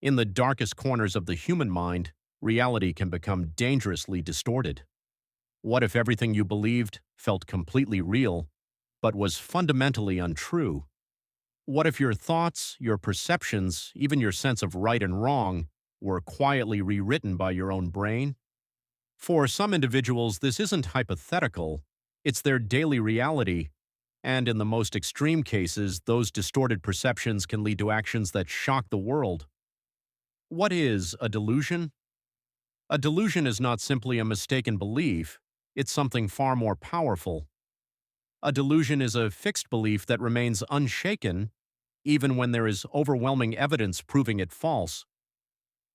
In the darkest corners of the human mind, reality can become dangerously distorted. What if everything you believed felt completely real, but was fundamentally untrue? What if your thoughts, your perceptions, even your sense of right and wrong were quietly rewritten by your own brain? For some individuals, this isn't hypothetical, it's their daily reality, and in the most extreme cases, those distorted perceptions can lead to actions that shock the world. What is a delusion? A delusion is not simply a mistaken belief, it's something far more powerful. A delusion is a fixed belief that remains unshaken even when there is overwhelming evidence proving it false.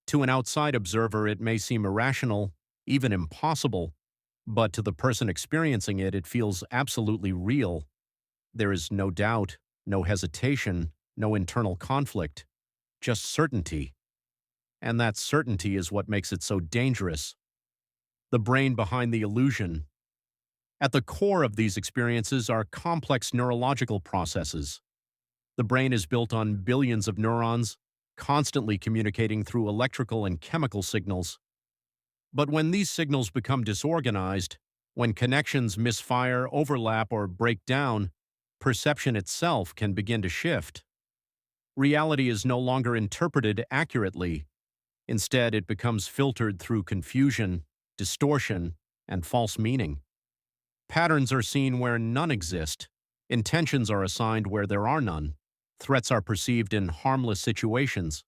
To an outside observer, it may seem irrational, even impossible, but to the person experiencing it, it feels absolutely real. There is no doubt, no hesitation, no internal conflict, just certainty. And that certainty is what makes it so dangerous. The brain behind the illusion. At the core of these experiences are complex neurological processes. The brain is built on billions of neurons, constantly communicating through electrical and chemical signals. But when these signals become disorganized, when connections misfire, overlap, or break down, perception itself can begin to shift. Reality is no longer interpreted accurately. Instead, it becomes filtered through confusion, distortion, and false meaning. Patterns are seen where none exist. Intentions are assigned where there are none. Threats are perceived in harmless situations.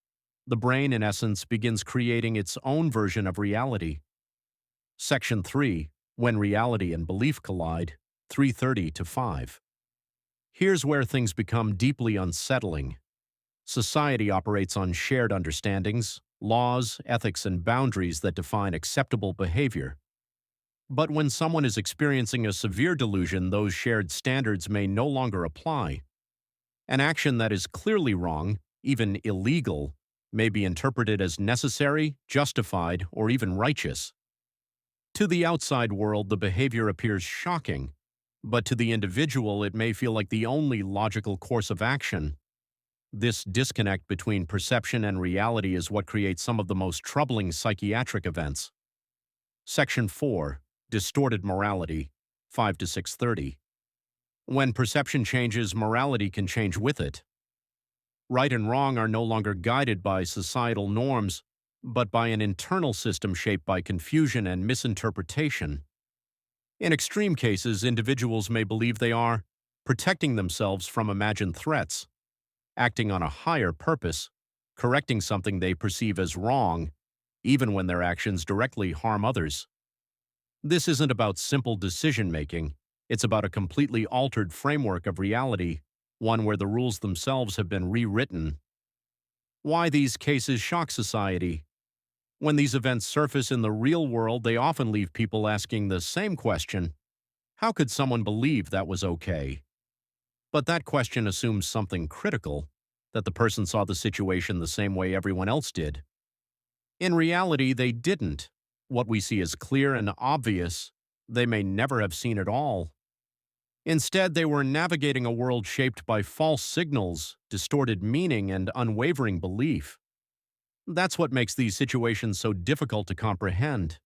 The brain, in essence, begins creating its own version of reality. Section 3. When reality and belief collide, 3:30 to 5. Here's where things become deeply unsettling. Society operates on shared understandings, laws, ethics, and boundaries that define acceptable behavior. But when someone is experiencing a severe delusion, those shared standards may no longer apply. An action that is clearly wrong, even illegal, may be interpreted as necessary, justified, or even righteous. To the outside world, the behavior appears shocking, but to the individual, it may feel like the only logical course of action. This disconnect between perception and reality is what creates some of the most troubling psychiatric events. Section 4. Distorted morality, 5 to 6:30. When perception changes, morality can change with it. Right and wrong are no longer guided by societal norms, but by an internal system shaped by confusion and misinterpretation. In extreme cases, individuals may believe they are protecting themselves from imagined threats, acting on a higher purpose, correcting something they perceive as wrong, even when their actions directly harm others. This isn't about simple decision-making, it's about a completely altered framework of reality, one where the rules themselves have been rewritten. Why these cases shock society? When these events surface in the real world, they often leave people asking the same question: how could someone believe that was okay? But that question assumes something critical, that the person saw the situation the same way everyone else did. In reality, they didn't. What we see is clear and obvious. They may never have seen it all. Instead, they were navigating a world shaped by false signals, distorted meaning, and unwavering belief. That's what makes these situations so difficult to comprehend.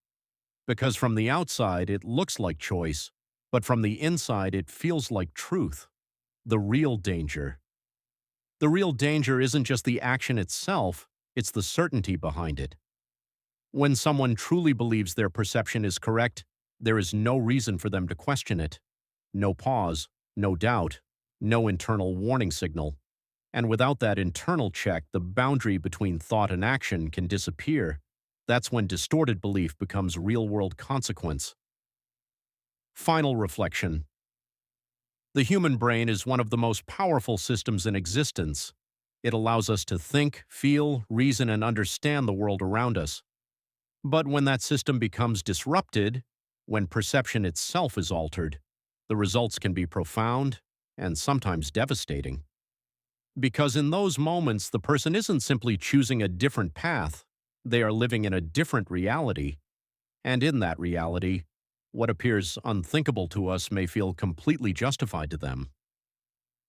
Because from the outside, it looks like choice, but from the inside, it feels like truth. The real danger. The real danger isn't just the action itself, it's the certainty behind it. When someone truly believes their perception is correct, there is no reason for them to question it. No pause, no doubt, no internal warning signal. And without that internal check, the boundary between thought and action can disappear. That's when distorted belief becomes real-world consequence. Final reflection. The human brain is one of the most powerful systems in existence. It allows us to think, feel, reason, and understand the world around us. But when that system becomes disrupted, when perception itself is altered, the results can be profound and sometimes devastating. Because in those moments, the person isn't simply choosing a different path, they are living in a different reality. And in that reality, what appears unthinkable to us may feel completely justified to them.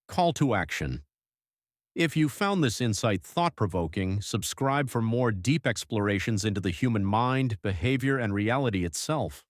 Call to action. If you found this insight thought-provoking, subscribe for more deep explorations into the human mind, behavior, and reality itself.